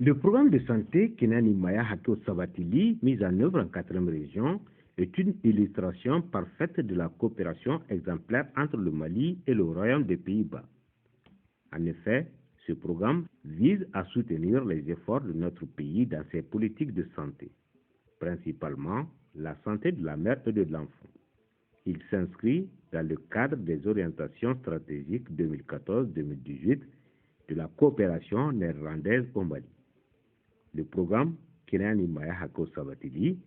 Le programme de santé Kenani Maya Hato Sabatili, mis en œuvre en 4e région, est une illustration parfaite de la coopération exemplaire entre le Mali et le Royaume des Pays-Bas. En effet, ce programme vise à soutenir les efforts de notre pays dans ses politiques de santé, principalement la santé de la mère et de l'enfant. Il s'inscrit dans le cadre des orientations stratégiques 2014-2018 de la coopération néerlandaise au Mali. Le programme Kenani Maya Hako Sabatili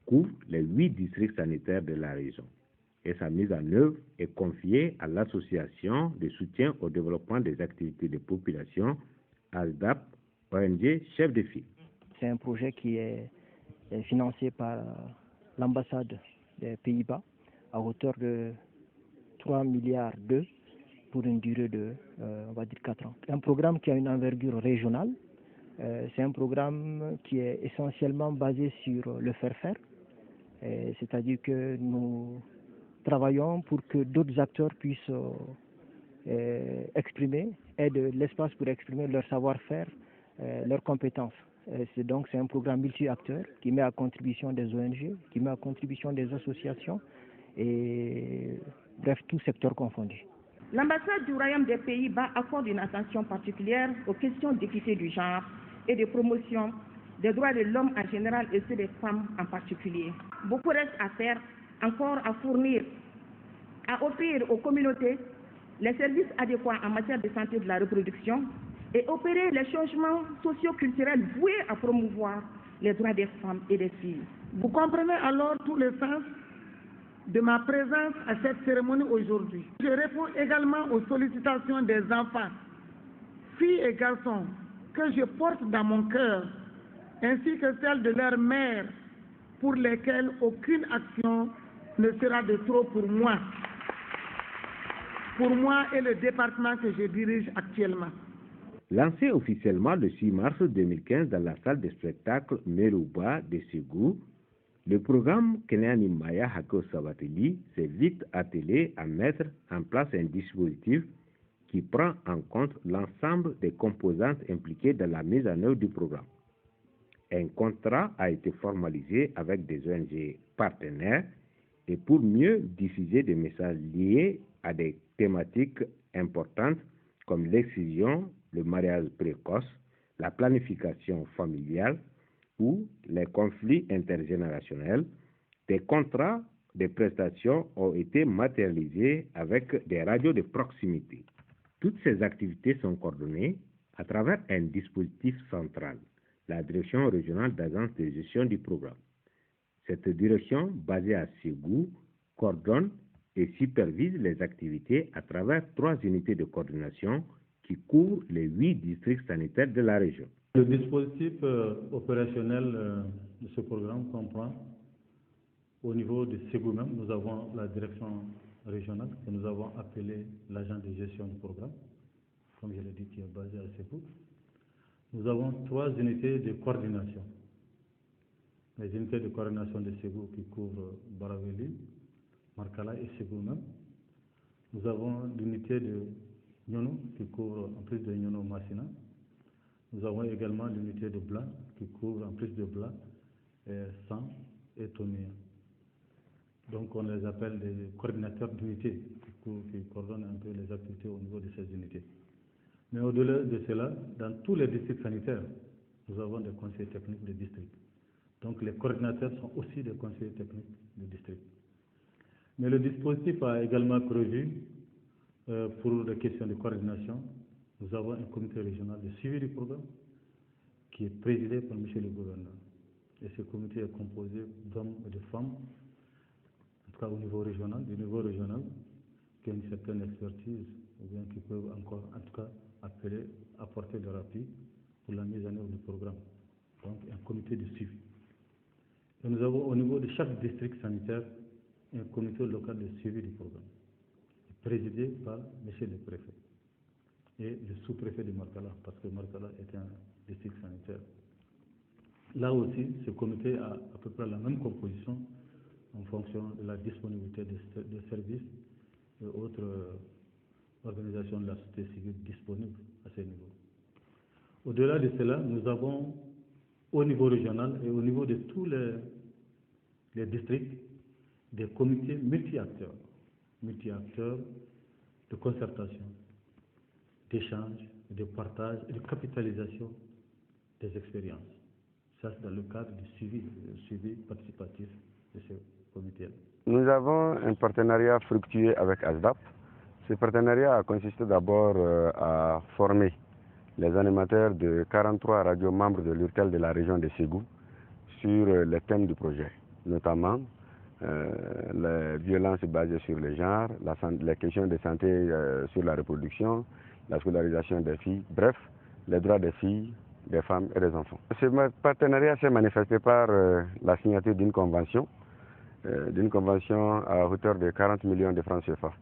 couvre les 8 districts sanitaires de la région et sa mise en œuvre est confiée à l'Association de soutien au développement des activités de population, ASDAP, ONG Chef de file. C'est un projet qui est financé par l'ambassade des Pays-Bas à hauteur de 3 milliards d'euros pour une durée de, on va dire, 4 ans. Un programme qui a une envergure régionale. C'est un programme qui est essentiellement basé sur le faire-faire, c'est-à-dire que nous travaillons pour que d'autres acteurs puissent exprimer, aient de l'espace pour exprimer leur savoir-faire, leurs compétences. C'est un programme multi-acteurs qui met à contribution des ONG, qui met à contribution des associations et bref, tout secteur confondu. L'ambassade du Royaume des Pays-Bas accorde une attention particulière aux questions d'équité du genre et de promotion des droits de l'homme en général et ceux des femmes en particulier. Beaucoup reste à faire, encore à fournir, à offrir aux communautés les services adéquats en matière de santé de la reproduction et opérer les changements socio-culturels voués à promouvoir les droits des femmes et des filles. Vous comprenez alors tout le sens de ma présence à cette cérémonie aujourd'hui. Je réponds également aux sollicitations des enfants, filles et garçons, que je porte dans mon cœur, ainsi que celles de leurs mères, pour lesquelles aucune action ne sera de trop pour moi et le département que je dirige actuellement. Lancé officiellement le 6 mars 2015 dans la salle de spectacle Merouba de Ségou, le programme Kenani Maya Hako Sabatili s'est vite attelé à mettre en place un dispositif qui prend en compte l'ensemble des composantes impliquées dans la mise en œuvre du programme. Un contrat a été formalisé avec des ONG partenaires et pour mieux diffuser des messages liés à des thématiques importantes comme l'excision, le mariage précoce, la planification familiale ou les conflits intergénérationnels, des contrats de prestations ont été matérialisés avec des radios de proximité. Toutes ces activités sont coordonnées à travers un dispositif central, la Direction régionale d'agence de gestion du programme. Cette direction, basée à Ségou, coordonne et supervise les activités à travers 3 unités de coordination qui couvrent les 8 districts sanitaires de la région. Le dispositif opérationnel de ce programme comprend, au niveau de Ségou même, nous avons la direction régionale que nous avons appelée l'agent de gestion du programme, comme je l'ai dit, qui est basé à Ségou. Nous avons 3 unités de coordination. Les unités de coordination de Ségou qui couvrent Baraveli, Markala et Ségou même. Nous avons l'unité de Nyono qui couvre en plus de Nyono Massina. Nous avons également l'unité de Blanc qui couvre en plus de Blanc, San et Tomia. Donc on les appelle des coordinateurs d'unités qui coordonnent un peu les activités au niveau de ces unités. Mais au-delà de cela, dans tous les districts sanitaires, nous avons des conseillers techniques de district. Donc les coordinateurs sont aussi des conseillers techniques de district. Mais le dispositif a également prévu, pour les questions de coordination, nous avons un comité régional de suivi du programme qui est présidé par M. le gouverneur. Et ce comité est composé d'hommes et de femmes, en tout cas au niveau régional, qui ont une certaine expertise, ou bien qui peuvent encore, en tout cas, apporter leur appui pour la mise en œuvre du programme. Donc un comité de suivi. Et nous avons au niveau de chaque district sanitaire un comité local de suivi du programme, présidé par M. le préfet et le sous-préfet de Markala, parce que Markala est un district sanitaire. Là aussi, ce comité a à peu près la même composition en fonction de la disponibilité des services et autres organisations de la société civile disponibles à ce niveau. Au-delà de cela, nous avons au niveau régional et au niveau de tous les districts des comités multi-acteurs de concertation, d'échange, de partage et de capitalisation des expériences. Ça, c'est dans le cadre du suivi participatif de ce comité. Nous avons un partenariat fructueux avec ASDAP. Ce partenariat a consisté d'abord à former les animateurs de 43 radios membres de l'URTEL de la région de Ségou sur les thèmes du projet, notamment les violences basées sur le genre, les questions de santé sur la reproduction, la scolarisation des filles, bref, les droits des filles, des femmes et des enfants. Ce partenariat s'est manifesté par la signature d'une convention à hauteur de 40 millions de francs CFA.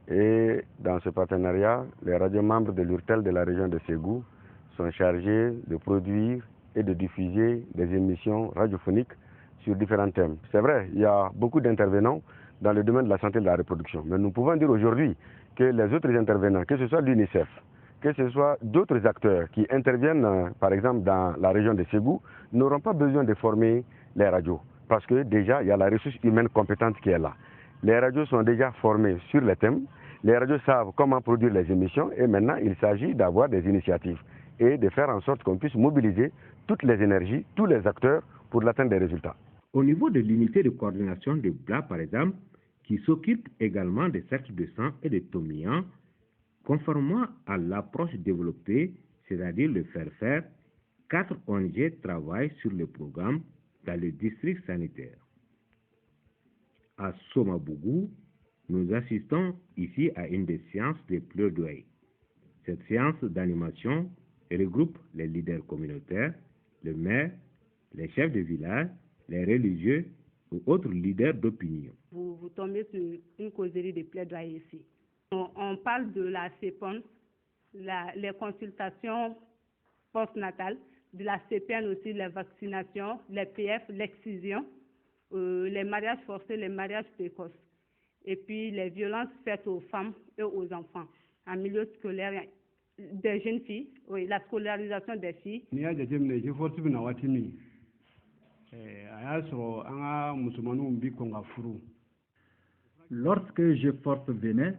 Et dans ce partenariat, les radios membres de l'URTEL de la région de Ségou sont chargés de produire et de diffuser des émissions radiophoniques sur différents thèmes. C'est vrai, il y a beaucoup d'intervenants dans le domaine de la santé et de la reproduction, mais nous pouvons dire aujourd'hui que les autres intervenants, que ce soit l'UNICEF, que ce soit d'autres acteurs qui interviennent, par exemple, dans la région de Ségou, n'auront pas besoin de former les radios, parce que déjà, il y a la ressource humaine compétente qui est là. Les radios sont déjà formées sur les thèmes, les radios savent comment produire les émissions, et maintenant, il s'agit d'avoir des initiatives et de faire en sorte qu'on puisse mobiliser toutes les énergies, tous les acteurs pour l'atteinte des résultats. Au niveau de l'unité de coordination de BLA, par exemple, qui s'occupe également des cercles de sang et de Tomian, conformément à l'approche développée, c'est-à-dire le faire-faire, 4 ONG travaillent sur le programme dans le district sanitaire. À Somabougou, nous assistons ici à une des séances de plaidoyer. Cette séance d'animation regroupe les leaders communautaires, le maire, les chefs de village, les religieux ou autres leaders d'opinion. Vous tombez sur une causerie de plaidoyer ici. On parle de la CEPON, les consultations postnatales, de la CPN aussi, les vaccinations, les PF, l'excision, les mariages forcés, les mariages précoces, et puis les violences faites aux femmes et aux enfants en milieu scolaire des jeunes filles, oui, la scolarisation des filles. Lorsque GeForce venait,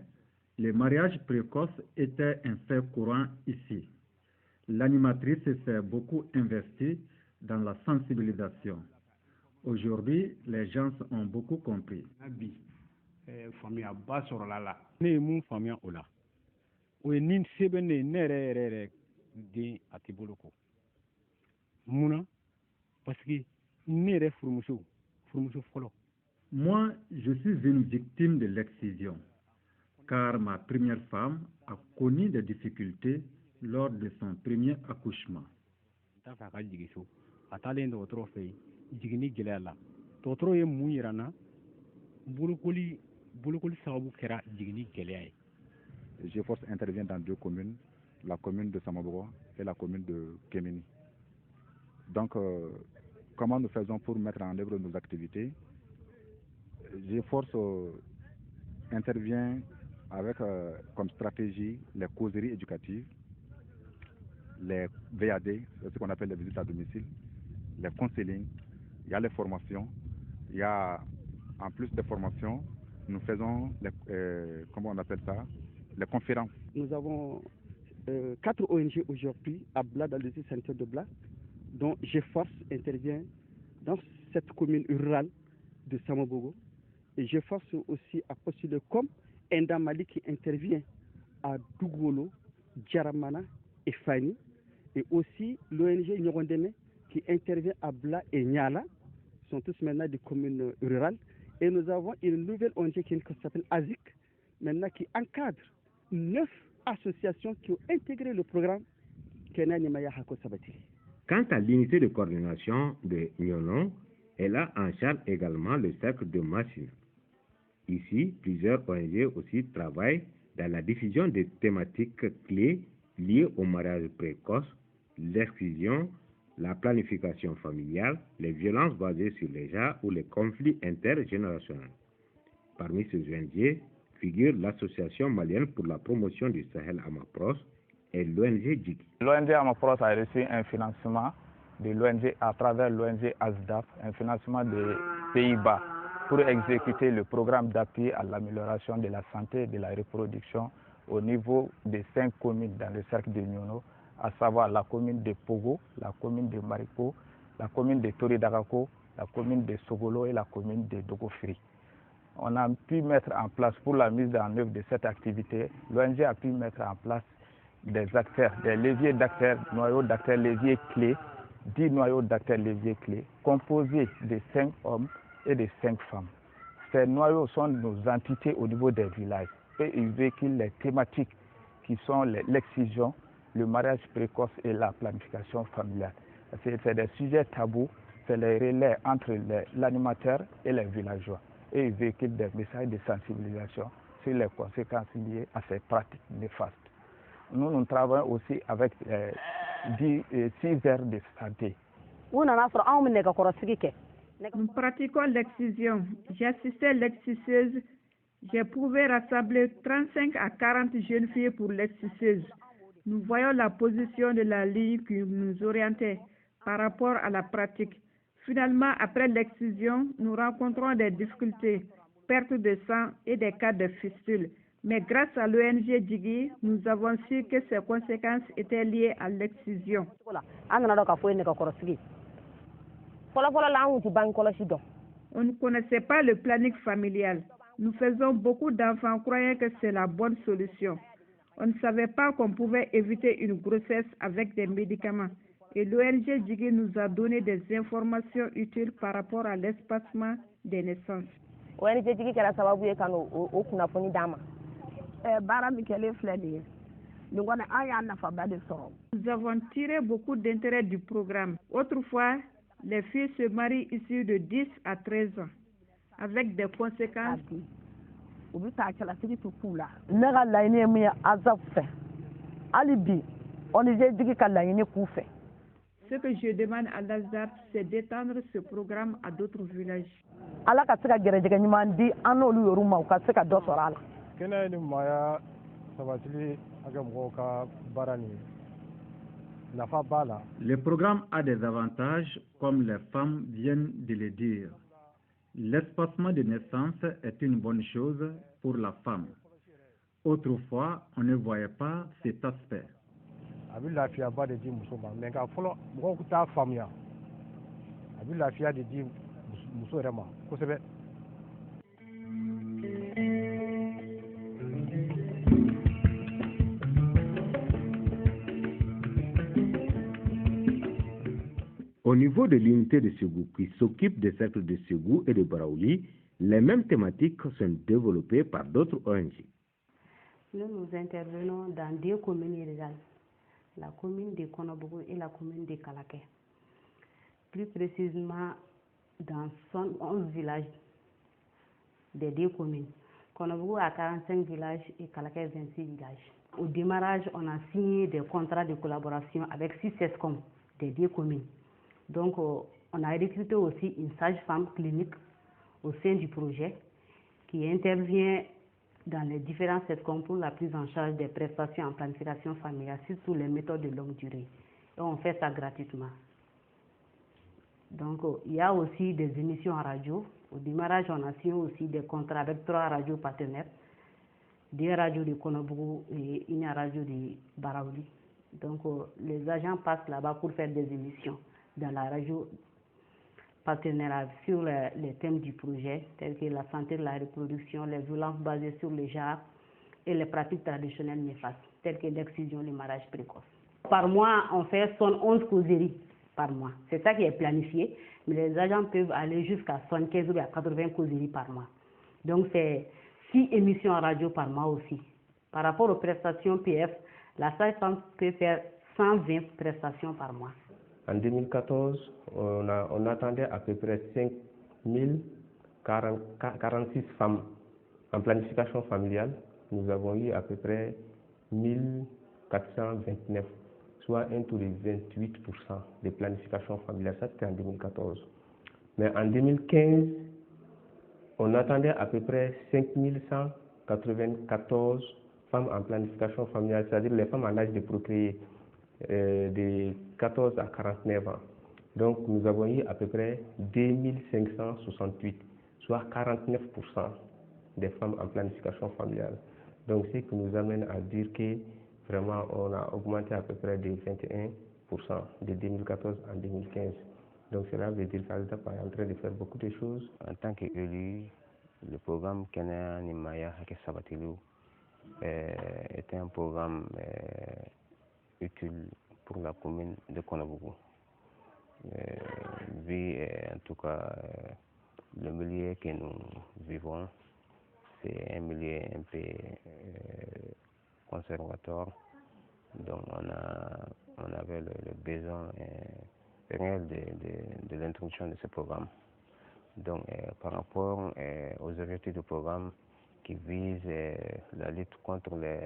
les mariages précoces étaient un fait courant ici. L'animatrice s'est beaucoup investie dans la sensibilisation. Aujourd'hui, les gens ont beaucoup compris. Moi, je suis une victime de l'excision, car ma première femme a connu des difficultés lors de son premier accouchement. GeForce intervient dans 2 communes, la commune de Samabogo et la commune de Kémini. Donc, comment nous faisons pour mettre en œuvre nos activités? GeForce intervient avec comme stratégie les causeries éducatives, les VAD, ce qu'on appelle les visites à domicile, les counseling, il y a les formations, il y a en plus des formations, nous faisons comment on appelle ça, les conférences. Nous avons 4 ONG aujourd'hui à Bla, dans le district sanitaire de Bla, dont GeForce intervient dans cette commune rurale de Samabogo. Et GeForce aussi a postulé comme Endamali qui intervient à Dougolo, Djaramana et Fani. Et aussi l'ONG Nyorondeme qui intervient à Bla et Nyala, sont tous maintenant des communes rurales. Et nous avons une nouvelle ONG qui s'appelle AZIC, maintenant qui encadre 9 associations qui ont intégré le programme Kenani Maya Hako Sabati. Quant à l'unité de coordination de Nyonon, elle a en charge également le cercle de Massina. Ici, plusieurs ONG aussi travaillent dans la diffusion des thématiques clés liées au mariage précoce, l'exclusion, la planification familiale, les violences basées sur les genres ou les conflits intergénérationnels. Parmi ces ONG figure l'Association malienne pour la promotion du Sahel Amapros est l'ONG Djigui. L'ONG Amapros a reçu un financement de l'ONG à travers l'ONG ASDAF, un financement des Pays-Bas pour exécuter le programme d'appui à l'amélioration de la santé et de la reproduction au niveau des 5 communes dans le cercle de Nyono, à savoir la commune de Pogo, la commune de Mariko, la commune de Toridagako, la commune de Sogolo et la commune de Dogofri. On a pu mettre en place, pour la mise en œuvre de cette activité, l'ONG a pu mettre en place des acteurs, des leviers d'acteurs, noyaux d'acteurs leviers clés, 10 noyaux d'acteurs leviers clés, composés de 5 hommes et de 5 femmes. Ces noyaux sont nos entités au niveau des villages et ils véhiculent les thématiques qui sont l'excision, le mariage précoce et la planification familiale. C'est des sujets tabous, c'est les relais entre l'animateur et les villageois. Et ils véhiculent des messages de sensibilisation sur les conséquences liées à ces pratiques néfastes. Nous travaillons aussi avec 6 aires de santé. Nous pratiquons l'excision. J'ai assisté à l'exciseuse. J'ai prouvé rassembler 35 à 40 jeunes filles pour l'exciseuse. Nous voyons la position de la ligne qui nous orientait par rapport à la pratique. Finalement, après l'excision, nous rencontrons des difficultés, perte de sang et des cas de fistule. Mais grâce à l'ONG Djigui, nous avons su que ces conséquences étaient liées à l'excision. On ne connaissait pas le planning familial. Nous faisons beaucoup d'enfants croyant que c'est la bonne solution. On ne savait pas qu'on pouvait éviter une grossesse avec des médicaments. Et l'ONG Djigui nous a donné des informations utiles par rapport à l'espacement des naissances. Nous avons tiré beaucoup d'intérêt du programme. Autrefois, les filles se marient ici de 10 à 13 ans, avec des conséquences. Ce que je demande à Lazare, c'est d'étendre ce programme à d'autres villages. Le programme a des avantages, comme les femmes viennent de le dire. L'espacement de naissance est une bonne chose pour la femme. Autrefois, on ne voyait pas cet aspect. Au niveau de l'unité de Ségou qui s'occupe des cercles de Ségou et de Baraouli, les mêmes thématiques sont développées par d'autres ONG. Nous intervenons dans 2 communes irrégales, la commune de Konobougou et la commune de Kalaké. Plus précisément dans 11 villages des 2 communes. Konobougou a 45 villages et Kalaké 26 villages. Au démarrage, on a signé des contrats de collaboration avec 6 SESCOM des 2 communes. Donc, on a recruté aussi une sage-femme clinique au sein du projet qui intervient dans les différents SESCOM pour la prise en charge des prestations en planification familiale, surtout les méthodes de longue durée. Et on fait ça gratuitement. Donc, il y a aussi des émissions en radio. Au démarrage, on a signé aussi des contrats avec 3 radios partenaires, 2 radios de Konobougou et une radio de Baraouli. Donc, les agents passent là-bas pour faire des émissions dans la radio partenariat sur les thèmes du projet, tels que la santé de la reproduction, les violences basées sur le genre et les pratiques traditionnelles néfastes, telles que l'excision et le mariage précoce. Par mois, on fait 11 causeries par mois. C'est ça qui est planifié, mais les agents peuvent aller jusqu'à 75 ou à 80 causeries par mois. Donc, c'est 6 émissions en radio par mois aussi. Par rapport aux prestations PF, la sage-femme peut faire 120 prestations par mois. En 2014, on attendait à peu près 5046 femmes en planification familiale. Nous avons eu à peu près 1429, soit un taux de 28% de planification familiale. Ça, c'était en 2014. Mais en 2015, on attendait à peu près 5194 femmes en planification familiale, c'est-à-dire les femmes en âge de procréer, de 14 à 49 ans. Donc nous avons eu à peu près 2568, soit 49% des femmes en planification familiale. Donc ce qui nous amène à dire que vraiment on a augmenté à peu près de 21% de 2014 en 2015. Donc cela veut dire qu'Aldap est en train de faire beaucoup de choses. En tant qu'élu, le programme Kenya Nimaya Hake Sabatilou était un programme utile pour la commune de Konobougou. Vu en tout cas le milieu que nous vivons, c'est un milieu un peu conservateur, donc on avait le besoin réel de l'introduction de ce programme. Donc par rapport aux objectifs du programme qui visent la lutte contre les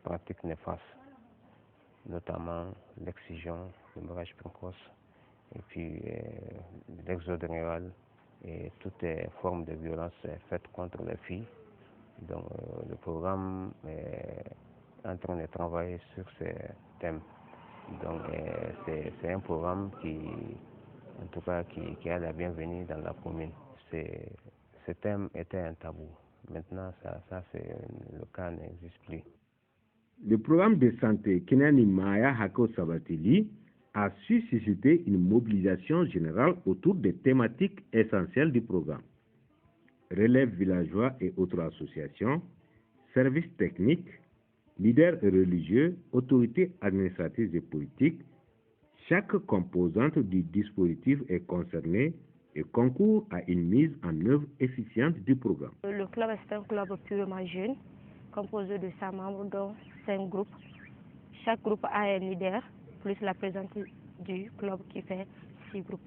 pratiques néfastes, notamment l'excision, le mariage précoce, et puis l'exode rural et toutes les formes de violence faites contre les filles. Donc le programme est en train de travailler sur ces thèmes. Donc c'est un programme qui, en tout cas, qui a la bienvenue dans la commune. Ce thème était un tabou. Maintenant, ça c'est le cas n'existe plus. Le programme de santé Kenya Nimaya Hake Sabatili a su susciter une mobilisation générale autour des thématiques essentielles du programme. Relève villageois et autres associations, services techniques, leaders religieux, autorités administratives et politiques, chaque composante du dispositif est concernée et concourt à une mise en œuvre efficiente du programme. Le club est un club purement jeune, composé de 100 membres, dont 5 groupes. Chaque groupe a un leader, plus la présidente du club qui fait 6 groupes.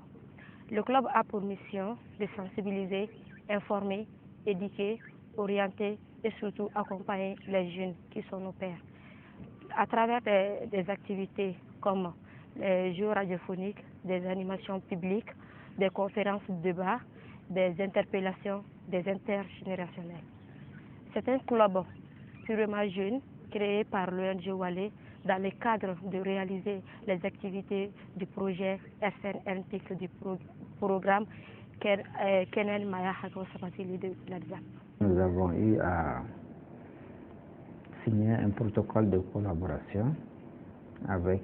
Le club a pour mission de sensibiliser, informer, éduquer, orienter et surtout accompagner les jeunes qui sont nos pairs. À travers des activités comme les jeux radiophoniques, des animations publiques, des conférences de débat, des interpellations, des intergénérationnels. C'est un club purement jeune, créé par l'ONG Wale dans le cadre de réaliser les activités du projet SNNTIC du programme Kenya Nimaya Hake Sabatili de l'Aldap. Nous avons eu à signer un protocole de collaboration avec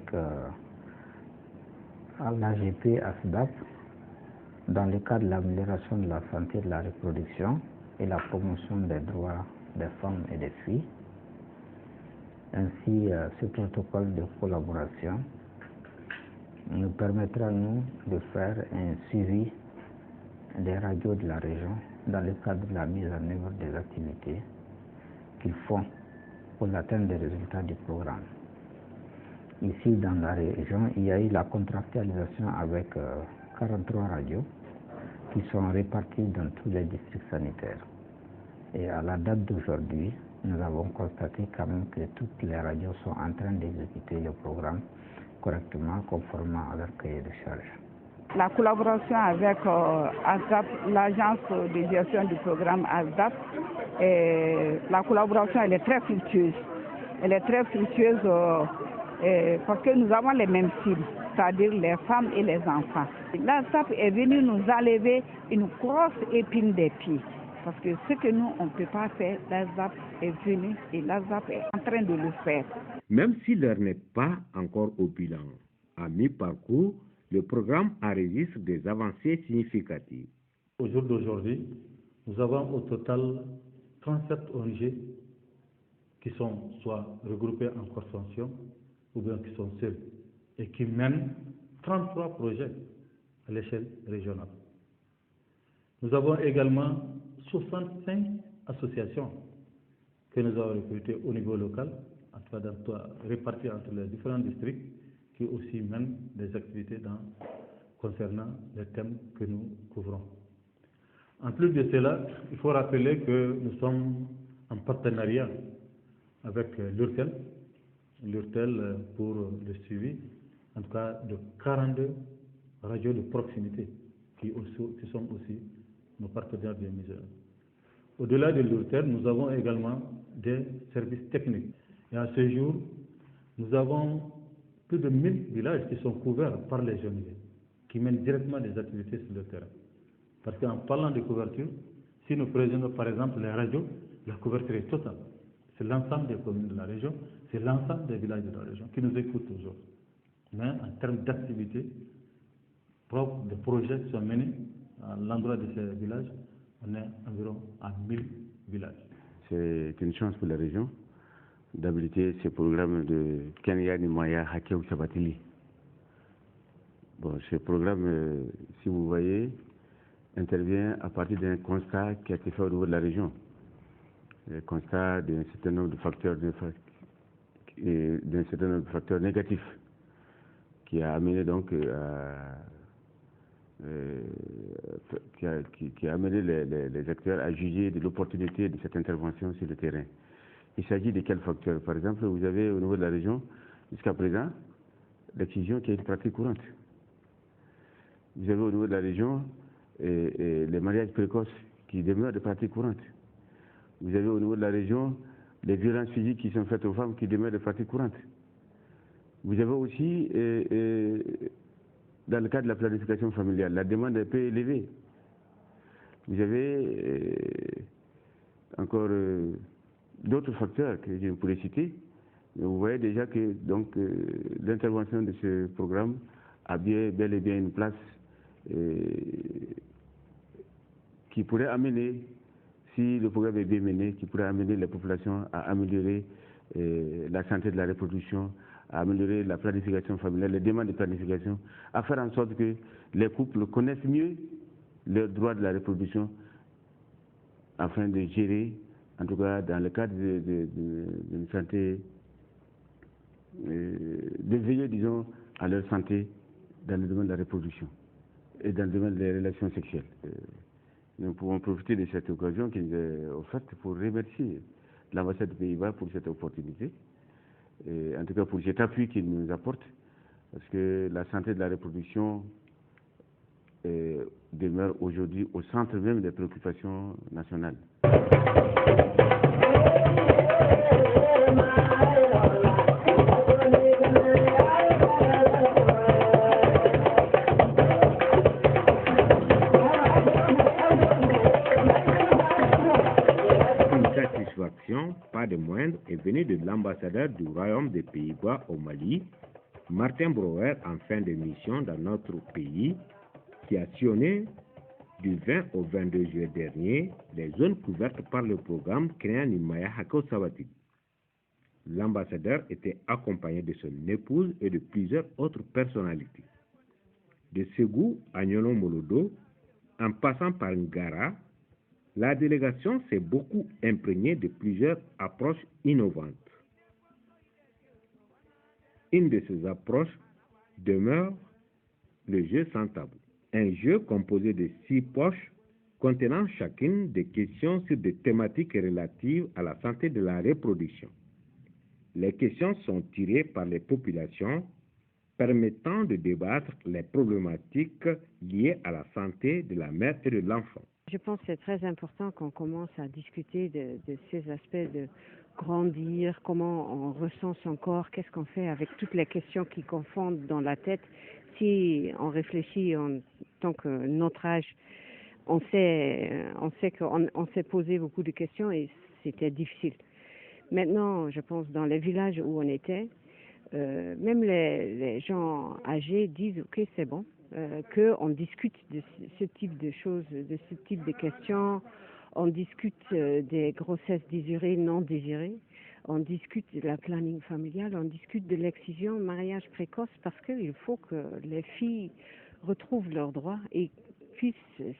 l'AGP ASDAP dans le cadre de l'amélioration de la santé de la reproduction et la promotion des droits des femmes et des filles. Ainsi, ce protocole de collaboration nous permettra, nous, de faire un suivi des radios de la région dans le cadre de la mise en œuvre des activités qu'ils font pour l'atteinte des résultats du programme. Ici, dans la région, il y a eu la contractualisation avec 43 radios qui sont réparties dans tous les districts sanitaires. Et à la date d'aujourd'hui, nous avons constaté quand même que toutes les radios sont en train d'exécuter le programme correctement, conformément à leur cahier de charge. La collaboration avec ASDAP, l'agence de gestion du programme ASDAP, la collaboration elle est très fructueuse. Elle est très fructueuse parce que nous avons les mêmes cibles, c'est-à-dire les femmes et les enfants. L'ASDAP est venu nous enlever une grosse épine des pieds. Parce que ce que nous, on ne peut pas faire, l'ASDAP est venu et l'ASDAP est en train de le faire. Même si l'heure n'est pas encore au bilan, à mi-parcours, le programme enregistre des avancées significatives. Au jour d'aujourd'hui, nous avons au total 37 ONG qui sont soit regroupées en consortium ou bien qui sont seules et qui mènent 33 projets à l'échelle régionale. Nous avons également 65 associations que nous avons recrutées au niveau local, réparties entre les différents districts, qui aussi mènent des activités concernant les thèmes que nous couvrons. En plus de cela, il faut rappeler que nous sommes en partenariat avec l'URTEL pour le suivi, en tout cas de 42 radios de proximité qui sont aussi nos partenaires de mise. Au-delà de l'URTEL, nous avons également des services techniques. Et à ce jour, nous avons plus de 1000 villages qui sont couverts par les jeunes qui mènent directement des activités sur le terrain. Parce qu'en parlant de couverture, si nous prenons par exemple les radios, la couverture est totale. C'est l'ensemble des communes de la région, c'est l'ensemble des villages de la région qui nous écoutent toujours. Mais en termes d'activités propres, de projets qui sont menés à l'endroit de ces villages, on est environ à 1000 villages. C'est une chance pour la région d'habiliter ce programme de Kenya Nimaya Hakeu Sabatili. Bon, ce programme, si vous voyez, intervient à partir d'un constat qui a été fait au niveau de la région. Le constat d'un certain nombre de facteurs, négatifs qui a amené donc qui a amené les acteurs à juger de l'opportunité de cette intervention sur le terrain. Il s'agit de quels facteurs? Par exemple, vous avez au niveau de la région, jusqu'à présent, l'excision qui est une pratique courante. Vous avez au niveau de la région les mariages précoces qui demeurent des pratiques courantes. Vous avez au niveau de la région les violences physiques qui sont faites aux femmes qui demeurent des pratiques courantes. Vous avez aussi, dans le cadre de la planification familiale, la demande est peu élevée. Vous avez encore d'autres facteurs que je ne pourrais citer, mais vous voyez déjà que l'intervention de ce programme a bel et bien une place qui pourrait amener, si le programme est bien mené, qui pourrait amener les populations à améliorer la santé de la reproduction, à améliorer la planification familiale, les demandes de planification, à faire en sorte que les couples connaissent mieux leurs droits de la reproduction afin de gérer, en tout cas dans le cadre d'une santé, de veiller, disons, à leur santé dans le domaine de la reproduction et dans le domaine des relations sexuelles. Nous pouvons profiter de cette occasion qui nous est offerte pour remercier l'ambassade des Pays-Bas pour cette opportunité, et en tout cas pour cet appui qu'il nous apporte, parce que la santé de la reproduction demeure aujourd'hui au centre même des préoccupations nationales. Pas de moindre est venu de l'ambassadeur du Royaume des Pays-Bas au Mali, Martin Brouwer, en fin de mission dans notre pays, qui a sillonné du 20 au 22 juillet dernier les zones couvertes par le programme Kenya Nimaya Hakeu Sabatili. L'ambassadeur était accompagné de son épouse et de plusieurs autres personnalités. De Ségou à Nyolo Molodo, en passant par Ngara, la délégation s'est beaucoup imprégnée de plusieurs approches innovantes. Une de ces approches demeure le jeu sans tabou. Un jeu composé de 6 poches contenant chacune des questions sur des thématiques relatives à la santé de la reproduction. Les questions sont tirées par les populations, permettant de débattre les problématiques liées à la santé de la mère et de l'enfant. Je pense que c'est très important qu'on commence à discuter de ces aspects de grandir, comment on ressent son corps, qu'est-ce qu'on fait avec toutes les questions qui confondent dans la tête. Si on réfléchit en tant que notre âge, on sait qu'on s'est posé beaucoup de questions et c'était difficile. Maintenant, je pense dans les villages où on était, même les gens âgés disent « ok, c'est bon ». Qu'on discute de ce type de choses, de ce type de questions. On discute des grossesses désirées, non désirées. On discute de la planning familiale, on discute de l'excision, mariage précoce, parce qu'il faut que les filles retrouvent leurs droits et puissent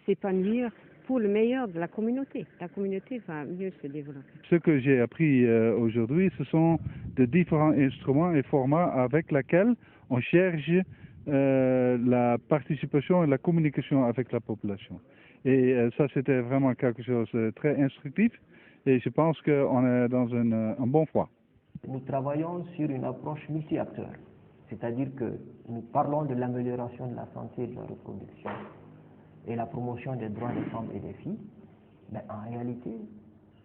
s'épanouir pour le meilleur de la communauté. La communauté va mieux se développer. Ce que j'ai appris aujourd'hui, ce sont de différents instruments et formats avec lesquels on cherche la participation et la communication avec la population. Et ça, c'était vraiment quelque chose de très instructif et je pense qu'on est dans un bon foi. Nous travaillons sur une approche multi-acteurs, c'est-à-dire que nous parlons de l'amélioration de la santé et de la reproduction et la promotion des droits des femmes et des filles, Mais en réalité,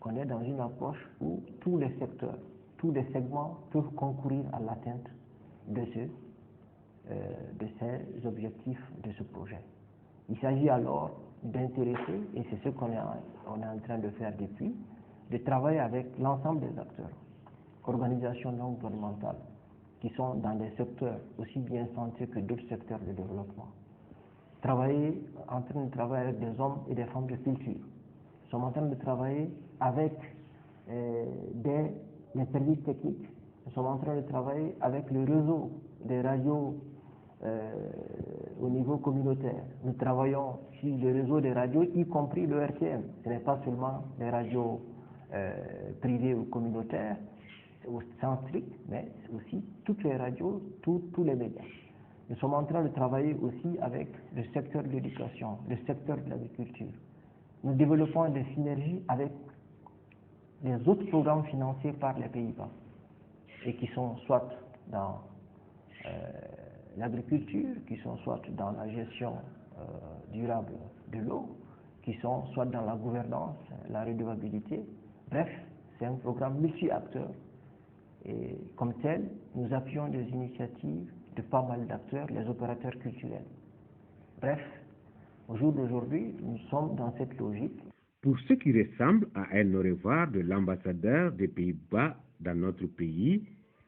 on est dans une approche où tous les secteurs, tous les segments peuvent concourir à l'atteinte de ces objectifs de ce projet. Il s'agit alors d'intéresser, et c'est ce qu'on est en train de faire depuis, de travailler avec l'ensemble des acteurs, organisations non gouvernementales, qui sont dans des secteurs aussi bien santé que d'autres secteurs de développement. En train de travailler avec des hommes et des femmes de culture. Nous sommes en train de travailler avec les services techniques. Nous sommes en train de travailler avec le réseau des radios au niveau communautaire. Nous travaillons sur le réseau des radios, y compris le RTM. Ce n'est pas seulement les radios privées ou communautaires, au sens strict, mais aussi toutes les radios, tous les médias. Nous sommes en train de travailler aussi avec le secteur de l'éducation, le secteur de l'agriculture. Nous développons des synergies avec les autres programmes financés par les Pays-Bas et qui sont soit dans l'agriculture, qui sont soit dans la gestion durable de l'eau, qui sont soit dans la gouvernance, la redevabilité. Bref, c'est un programme multi-acteurs. Et comme tel, nous appuyons des initiatives de pas mal d'acteurs, les opérateurs culturels. Bref, au jour d'aujourd'hui, nous sommes dans cette logique. Pour ce qui ressemble à un au revoir de l'ambassadeur des Pays-Bas dans notre pays,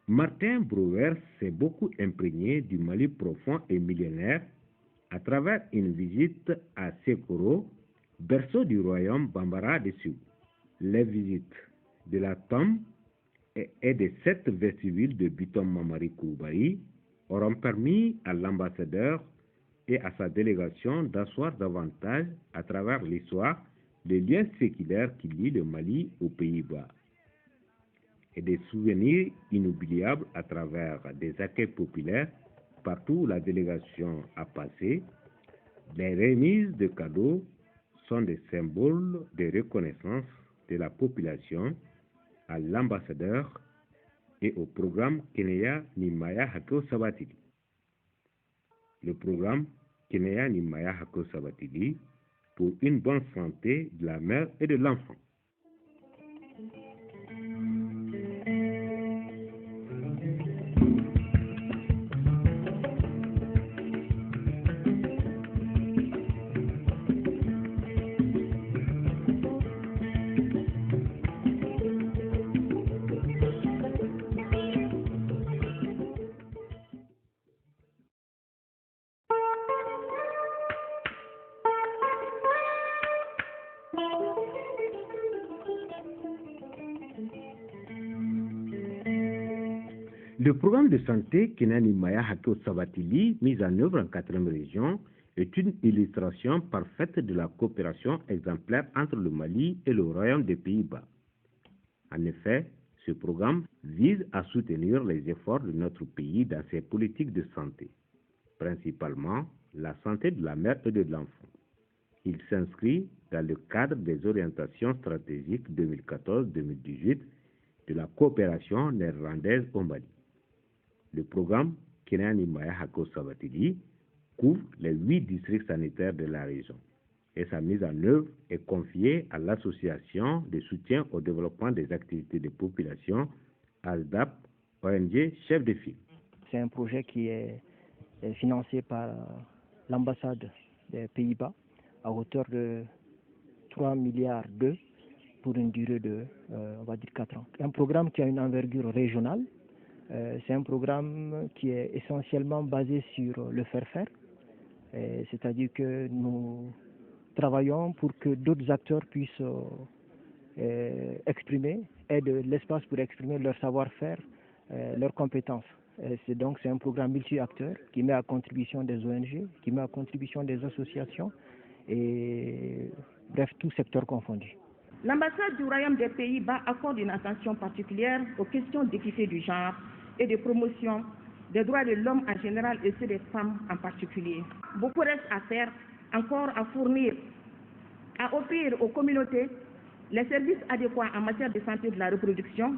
Martin Brouwer s'est beaucoup imprégné du Mali profond et millénaire à travers une visite à Sekoro, berceau du royaume Bambara de Sioux. Les visites de la tombe et des 7 vestibules de Bitom Mamari Koubaï auront permis à l'ambassadeur et à sa délégation d'asseoir davantage à travers l'histoire les liens séculaires qui lient le Mali aux Pays-Bas et des souvenirs inoubliables à travers des accueils populaires partout où la délégation a passé. Les remises de cadeaux sont des symboles de reconnaissance de la population à l'ambassadeur et au programme Keneya Nimaya Hako Sabatili. Le programme Keneya Nimaya Hako Sabatili pour une bonne santé de la mère et de l'enfant. Le programme de santé Kenani Maya Hako Sabatili, mis en œuvre en 4e région, est une illustration parfaite de la coopération exemplaire entre le Mali et le Royaume des Pays-Bas. En effet, ce programme vise à soutenir les efforts de notre pays dans ses politiques de santé, principalement la santé de la mère et de l'enfant. Il s'inscrit dans le cadre des orientations stratégiques 2014-2018 de la coopération néerlandaise au Mali. Le programme Kenani Maya Hako Sabatili couvre les 8 districts sanitaires de la région et sa mise en œuvre est confiée à l'Association de soutien au développement des activités de population, ASDAP, ONG chef de file. C'est un projet qui est financé par l'ambassade des Pays-Bas à hauteur de 3 milliards d'euros pour une durée de, on va dire, 4 ans. Un programme qui a une envergure régionale. C'est un programme qui est essentiellement basé sur le faire-faire, c'est-à-dire que nous travaillons pour que d'autres acteurs puissent exprimer, aient de l'espace pour exprimer leur savoir-faire, leurs compétences. C'est un programme multi-acteurs qui met à contribution des ONG, qui met à contribution des associations, et bref, tout secteur confondu. L'ambassade du Royaume des Pays-Bas accorde une attention particulière aux questions d'équité du genre et de promotion des droits de l'homme en général et ceux des femmes en particulier. Beaucoup reste à faire, encore à fournir, à offrir aux communautés les services adéquats en matière de santé de la reproduction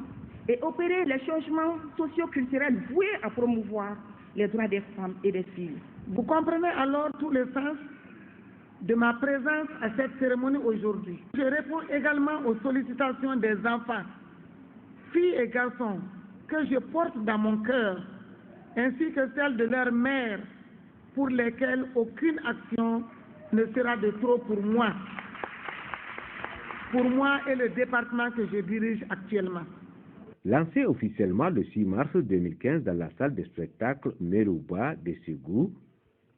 et opérer les changements socio-culturels voués à promouvoir les droits des femmes et des filles. Vous comprenez alors tout le sens de ma présence à cette cérémonie aujourd'hui. Je réponds également aux sollicitations des enfants, filles et garçons, que je porte dans mon cœur, ainsi que celles de leurs mères, pour lesquelles aucune action ne sera de trop pour moi et le département que je dirige actuellement. Lancé officiellement le 6 mars 2015 dans la salle de spectacle Merouba de Ségou,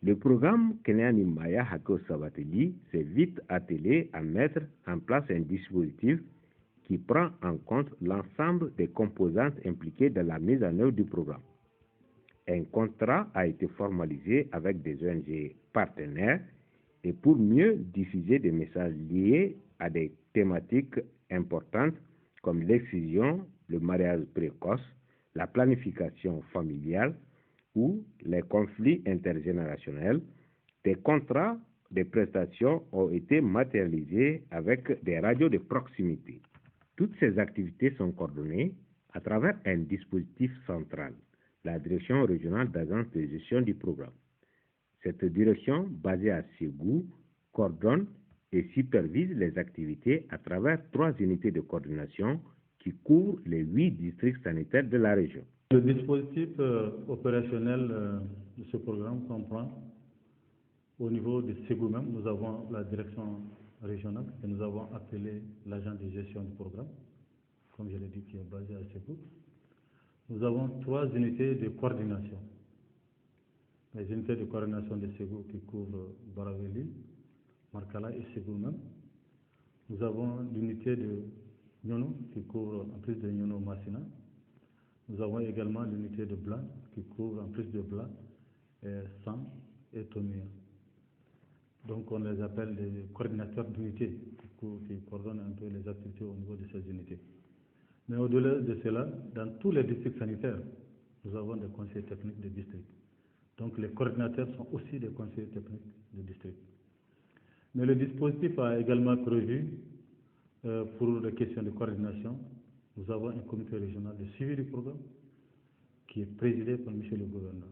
le programme Keneani Maya Hako Sabateli s'est vite attelé à mettre en place un dispositif qui prend en compte l'ensemble des composantes impliquées dans la mise en œuvre du programme. Un contrat a été formalisé avec des ONG partenaires et pour mieux diffuser des messages liés à des thématiques importantes comme l'excision, le mariage précoce, la planification familiale ou les conflits intergénérationnels, des contrats de prestations ont été matérialisés avec des radios de proximité. Toutes ces activités sont coordonnées à travers un dispositif central, la Direction régionale d'agence de gestion du programme. Cette direction, basée à Ségou, coordonne et supervise les activités à travers 3 unités de coordination qui couvrent les 8 districts sanitaires de la région. Le dispositif opérationnel de ce programme comprend, au niveau de Ségou même, nous avons la direction régionale et nous avons appelé l'agent de gestion du programme, comme je l'ai dit, qui est basé à Ségou. Nous avons 3 unités de coordination. Les unités de coordination de Ségou qui couvrent Baraveli, Markala et Ségou même. Nous avons l'unité de Nyono qui couvre en plus de Nyono Massina. Nous avons également l'unité de Bla qui couvre en plus de Bla, Sam et Tomia. Donc on les appelle les coordinateurs d'unités qui coordonnent un peu les activités au niveau de ces unités. Mais au-delà de cela, dans tous les districts sanitaires, nous avons des conseillers techniques de district. Donc les coordinateurs sont aussi des conseillers techniques de district. Mais le dispositif a également prévu, pour les questions de coordination, nous avons un comité régional de suivi du programme qui est présidé par M. le gouverneur.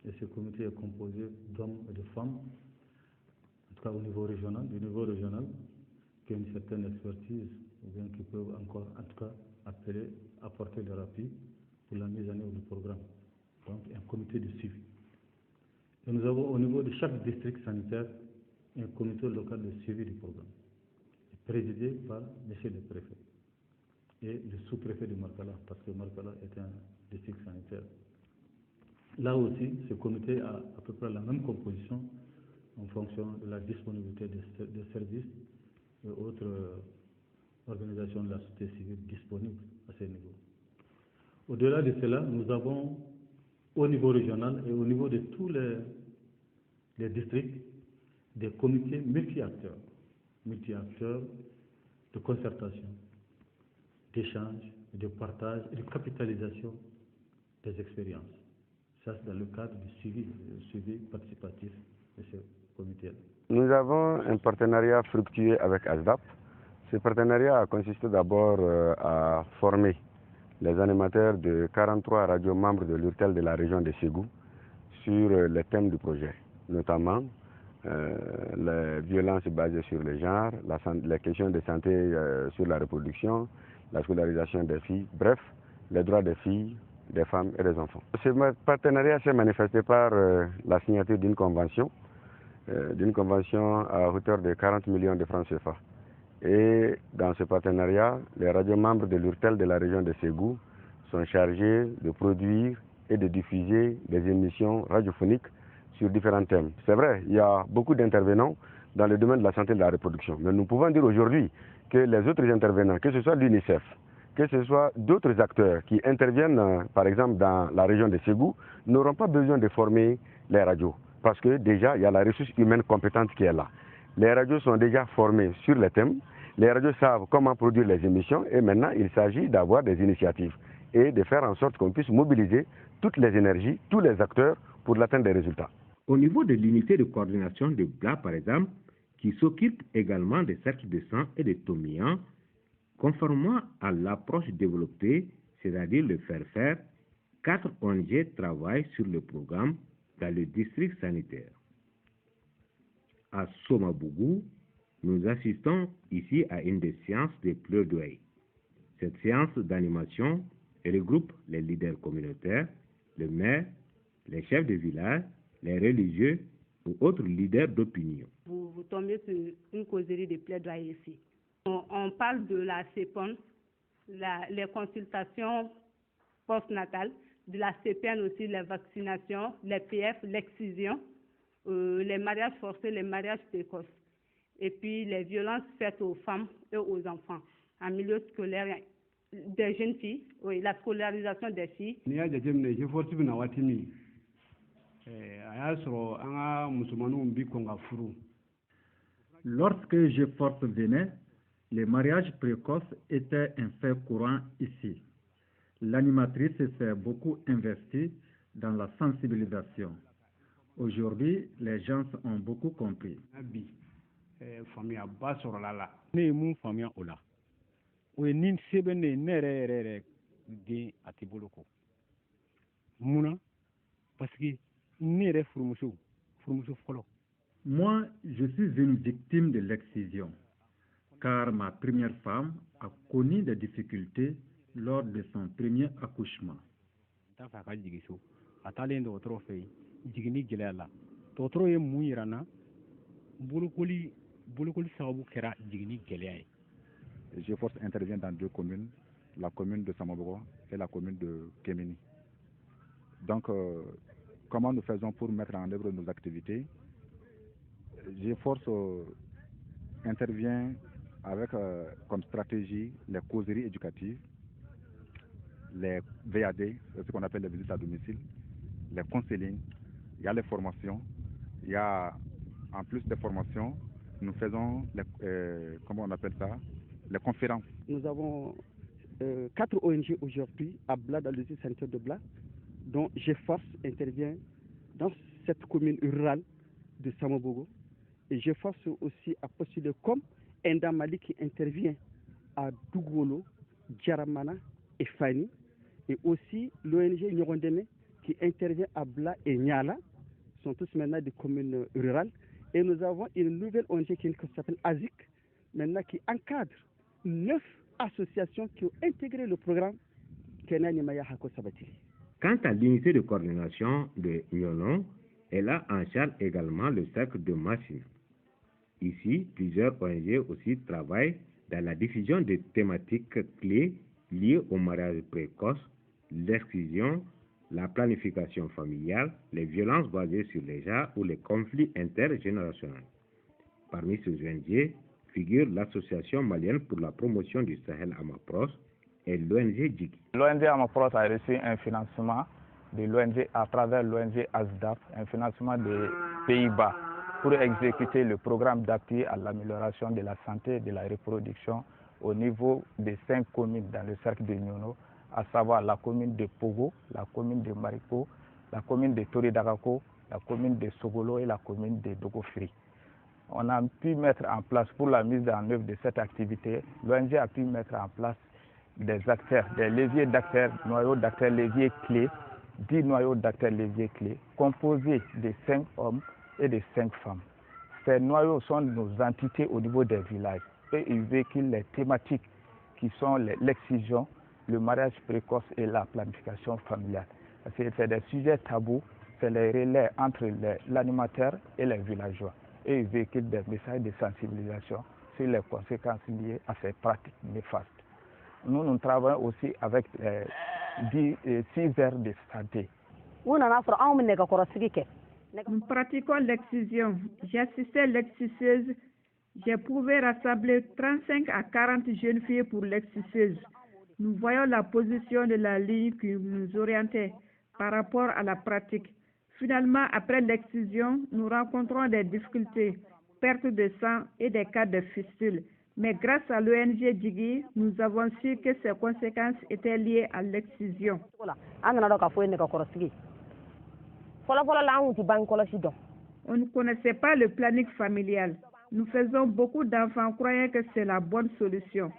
Et ce comité est composé d'hommes et de femmes, en tout cas au niveau régional, qui ont une certaine expertise, ou bien qui peuvent encore, en tout cas, apporter leur appui pour la mise en œuvre du programme. Donc, un comité de suivi. Et nous avons au niveau de chaque district sanitaire un comité local de suivi du programme, présidé par M. le préfet et le sous-préfet de Markala, parce que Markala est un district sanitaire. Là aussi, ce comité a à peu près la même composition en fonction de la disponibilité des services et autres organisations de la société civile disponibles à ce niveau. Au-delà de cela, nous avons au niveau régional et au niveau de tous les districts des comités multi-acteurs de concertation, d'échange, de partage et de capitalisation des expériences. Ça, c'est dans le cadre du suivi participatif de ce comité. Nous avons un partenariat fructueux avec ASDAP. Ce partenariat a consisté d'abord à former les animateurs de 43 radios membres de l'URTEL de la région de Ségou sur les thèmes du projet, notamment les violences basées sur le genre, les questions de santé sur la reproduction, la scolarisation des filles, bref, les droits des filles, des femmes et des enfants. Ce partenariat s'est manifesté par la signature d'une convention à hauteur de 40 millions de francs CFA. Et dans ce partenariat, les radios membres de l'URTEL de la région de Ségou sont chargés de produire et de diffuser des émissions radiophoniques sur différents thèmes. C'est vrai, il y a beaucoup d'intervenants dans le domaine de la santé et de la reproduction. Mais nous pouvons dire aujourd'hui que les autres intervenants, que ce soit l'UNICEF, que ce soit d'autres acteurs qui interviennent, par exemple, dans la région de Ségou, n'auront pas besoin de former les radios. Parce que déjà, il y a la ressource humaine compétente qui est là. Les radios sont déjà formées sur les thèmes. Les radios savent comment produire les émissions et maintenant, il s'agit d'avoir des initiatives et de faire en sorte qu'on puisse mobiliser toutes les énergies, tous les acteurs pour l'atteinte des résultats. Au niveau de l'unité de coordination de BLA, par exemple, qui s'occupe également des cercles de sang et des tomians, conformément à l'approche développée, c'est-à-dire le faire, 4 ONG travaillent sur le programme dans le district sanitaire. À Somabougou, nous assistons ici à une des séances de plaidoyer. Cette séance d'animation regroupe les leaders communautaires, le maire, les chefs de village, les religieux ou autres leaders d'opinion. Vous tombez sur une causerie de plaidoyer ici. On parle de la CEPON, les consultations postnatales, de la CPN aussi, les vaccinations, les PF, l'excision, les mariages forcés, les mariages précoces, et puis les violences faites aux femmes et aux enfants en milieu scolaire, des jeunes filles, oui, la scolarisation des filles. Lorsque GeForce venait, les mariages précoces étaient un fait courant ici. L'animatrice s'est beaucoup investie dans la sensibilisation. Aujourd'hui, les gens ont beaucoup compris. Moi, je suis une victime de l'excision, car ma première femme a connu des difficultés lors de son premier accouchement. GeForce intervient dans 2 communes, la commune de Samabogo et la commune de Kémini. Donc, comment nous faisons pour mettre en œuvre nos activités? GeForce intervient avec comme stratégie les causeries éducatives, les VAD, ce qu'on appelle les visites à domicile, les counseling, il y a les formations, il y a en plus des formations, nous faisons comment on appelle ça, les conférences. Nous avons 4 ONG aujourd'hui à Bla, dans le centre de Bla, dont GeForce intervient dans cette commune rurale de Samabogo. Et GeForce aussi a postulé comme Ndamali qui intervient à Dougolo, Djaramana et Fani. Et aussi l'ONG Nyorondeme qui intervient à Bla et Nyala, sont tous maintenant des communes rurales. Et nous avons une nouvelle ONG qui s'appelle ASIC, maintenant qui encadre 9 associations qui ont intégré le programme Kenani Maya Hako Sabatili. Quant à l'unité de coordination de Nyonon, elle a en charge également le cercle de Massina. Ici, plusieurs ONG aussi travaillent dans la diffusion des thématiques clés liées au mariage précoce, l'exclusion, la planification familiale, les violences basées sur les genres ou les conflits intergénérationnels. Parmi ces ONG figure l'Association malienne pour la promotion du Sahel Amapros et l'ONG Djiki. L'ONG Amapros a reçu un financement de l'ONG à travers l'ONG ASDAF, un financement des Pays-Bas pour exécuter le programme d'appui à l'amélioration de la santé et de la reproduction au niveau des 5 communes dans le cercle de Nyono, à savoir la commune de Pogo, la commune de Mariko, la commune de Toridagako, la commune de Sogolo et la commune de Dogofri. On a pu mettre en place, pour la mise en œuvre de cette activité, l'ONG a pu mettre en place des acteurs, des leviers d'acteurs, noyaux d'acteurs leviers clés, 10 noyaux d'acteurs leviers clés, composés de 5 hommes et de 5 femmes. Ces noyaux sont nos entités au niveau des villages et ils véhiculent les thématiques qui sont l'excision, le mariage précoce et la planification familiale. C'est des sujets tabous, c'est les relais entre l'animateur et les villageois. Et ils véhiculent des messages de sensibilisation sur les conséquences liées à ces pratiques néfastes. Nous travaillons aussi avec 6 aires de santé. Nous pratiquons l'excision. J'ai assisté à l'exciseuse. J'ai prouvé rassembler 35 à 40 jeunes filles pour l'exciseuse. Nous voyons la position de la ligne qui nous orientait par rapport à la pratique. Finalement, après l'excision, nous rencontrons des difficultés, perte de sang et des cas de fistule. Mais grâce à l'ONG Djigi, nous avons su que ces conséquences étaient liées à l'excision. On ne connaissait pas le planning familial. Nous faisons beaucoup d'enfants croyant que c'est la bonne solution.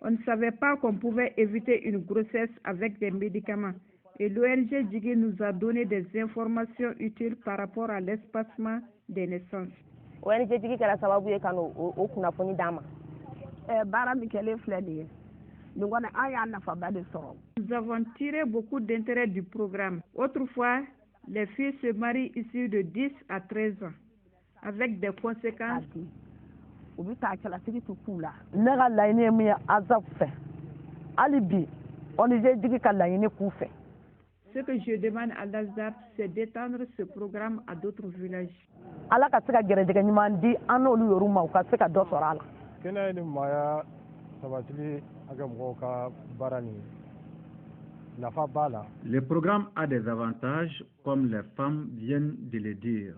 On ne savait pas qu'on pouvait éviter une grossesse avec des médicaments. Et l'ONG Djigi nous a donné des informations utiles par rapport à l'espacement des naissances. ONG tigi kɛra sababu ye ka o kunnafoni d'an ma. Baara min kɛlen filɛ nin ye nin kɔni an y'a nafaba de sɔrɔ. Nous avons tiré beaucoup d'intérêt du programme. Autrefois, les filles se marient ici de 10 à 13 ans avec des conséquences. U bɛ taa cɛlasigi tu k'u la. Ne ka laɲini ye min ye ASAF fɛ hali bi ONG tigi ka laɲini k'u fɛ. Ce que je demande à l'ASDAP, c'est d'étendre ce programme à d'autres villages. Ala ka se ka gɛrɛjɛgɛ ɲuman di an n'olu yɛrɛw ma u ka se ka dɔ sɔrɔ a la. Kɛnɛ ni maaya sabatili a kɛ mɔgɔw ka baara nin nafa b'a la. Le programme a des avantages comme les femmes viennent de le dire.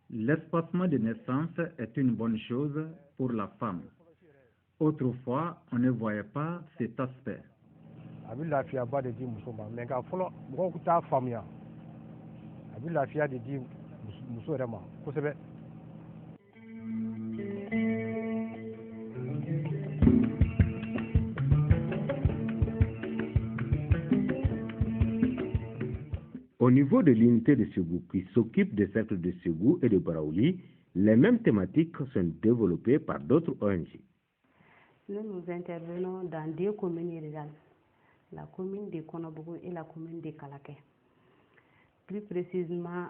L'espacement de naissance est une bonne chose pour la femme. Autrefois, on ne voyait pas cet aspect. A bɛ lafiyaba de di muso ma mais nka fɔlɔ mɔgɔw t'a faamuya a bɛ lafiya de di muso yɛrɛ ma kosɛbɛ. Au niveau de l'unité de Ségou qui s'occupe des cercles de Ségou et de Baraouli, les mêmes thématiques sont développées par d'autres ONG. Nous intervenons dans 2 communes rurales, la commune de Konobougou et la commune de Kalaké. Plus précisément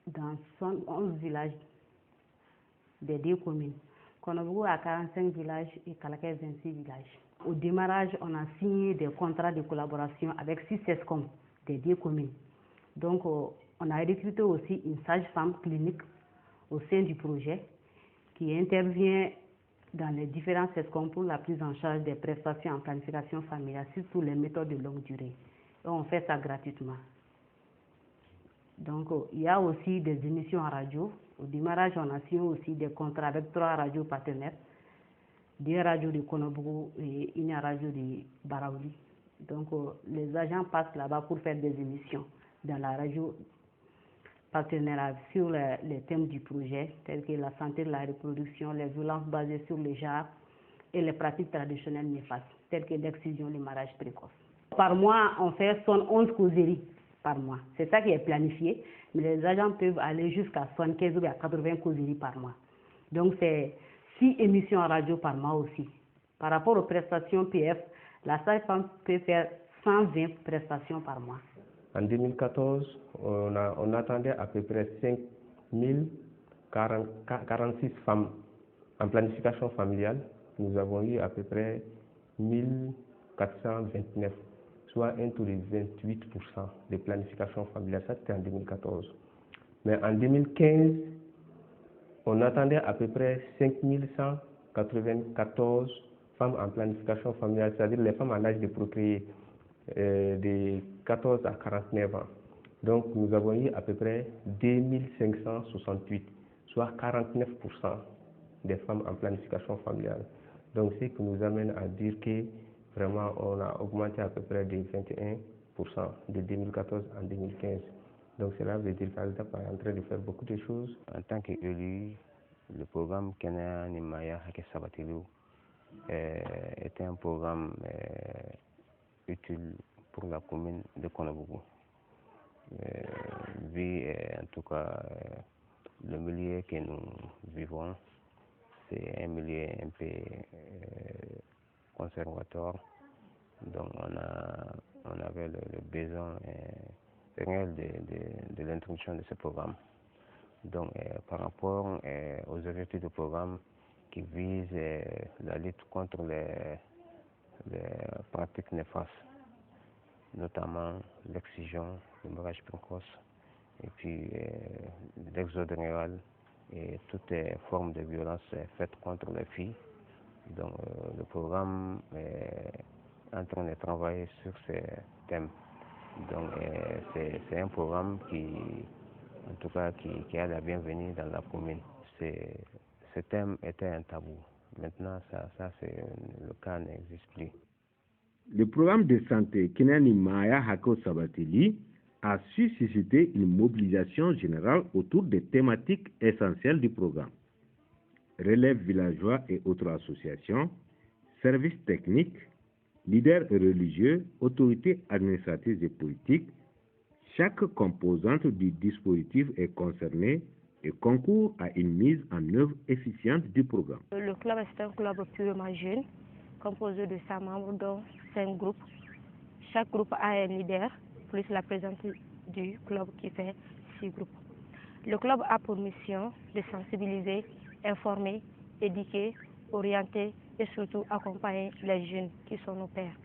dans 11 villages des 2 communes. Konobougou a 45 villages et Kalaké 26 villages. Au démarrage, on a signé des contrats de collaboration avec 6 SESCOM des 2 communes. Donc, on a recruté aussi une sage-femme clinique au sein du projet qui intervient dans les différents SESCOM pour la prise en charge des prestations en planification familiale, surtout les méthodes de longue durée. Et on fait ça gratuitement. Donc, il y a aussi des émissions en radio. Au démarrage, on a signé aussi des contrats avec 3 radios partenaires, 2 radios de Konobougou et une radio de Baraouli. Donc, les agents passent là-bas pour faire des émissions dans la radio partenariat sur les thèmes du projet, tels que la santé de la reproduction, les violences basées sur le genre et les pratiques traditionnelles néfastes, telles que l'excision, le mariage précoce. Par mois, on fait 11 causeries par mois. C'est ça qui est planifié, mais les agents peuvent aller jusqu'à 75 ou à 80 causeries par mois. Donc, c'est 6 émissions en radio par mois aussi. Par rapport aux prestations PF, la sage-femme peut faire 120 prestations par mois. En 2014, on attendait à peu près 5046 femmes en planification familiale. Nous avons eu à peu près 1429, soit un taux de 28% de planification familiale. Ça, c'était en 2014. Mais en 2015, on attendait à peu près 5194 femmes en planification familiale, c'est-à-dire les femmes en âge de procréer. De 14 à 49 ans. Donc nous avons eu à peu près 2568, soit 49% des femmes en planification familiale. Donc ce qui nous amène à dire que vraiment on a augmenté à peu près de 21% de 2014 en 2015. Donc cela veut dire qu'Aldap est en train de faire beaucoup de choses. En tant qu'élu, le programme Kenya Nimaya Hake Sabatilu était un programme utile pour la commune de Konobougou. Vu en tout cas le milieu que nous vivons, c'est un milieu un peu conservateur. Donc on avait le besoin réel de l'introduction de ce programme. Donc par rapport aux objectifs du programme qui visent la lutte contre les pratiques néfastes, notamment l'excision, le mariage précoce, et puis l'exode rural et toutes les formes de violence faites contre les filles. Donc le programme est en train de travailler sur ces thèmes. Donc c'est un programme qui, en tout cas, qui a la bienvenue dans la commune. Ce thème était un tabou. Maintenant, ça c'est le cas n'existe plus. Le programme de santé Kinani Maya Hako Sabatili a su susciter une mobilisation générale autour des thématiques essentielles du programme. Relève villageois et autres associations, services techniques, leaders religieux, autorités administratives et politiques, chaque composante du dispositif est concernée et concourt à une mise en œuvre efficiente du programme. Le club est un club purement jeune, composé de 100 membres, dont 5 groupes. Chaque groupe a un leader, plus la présidente du club qui fait 6 groupes. Le club a pour mission de sensibiliser, informer, éduquer, orienter et surtout accompagner les jeunes qui sont nos pairs.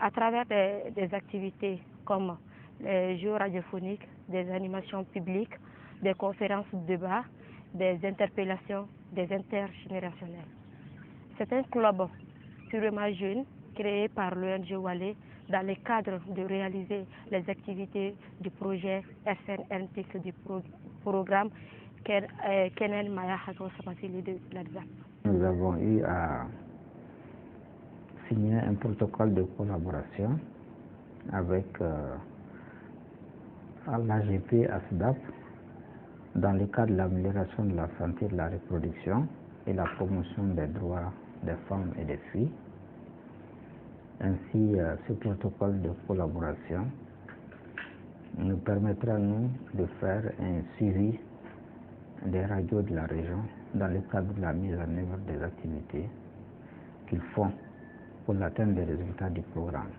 À travers des activités comme les jeux radiophoniques, des animations publiques, des conférences de débat, des interpellations, des intergénérationnels. C'est un club purement jeune créé par l'ONG Wale dans le cadre de réaliser les activités du projet SNNTIC du programme Kenen Maya Hago Sabatili de l'ADZAP. Nous avons eu à signer un protocole de collaboration avec l'AGP ASDAP dans le cadre de l'amélioration de la santé de la reproduction et la promotion des droits des femmes et des filles. Ainsi, ce protocole de collaboration nous permettra, nous, de faire un suivi des radios de la région dans le cadre de la mise en œuvre des activités qu'ils font pour l'atteinte des résultats du programme.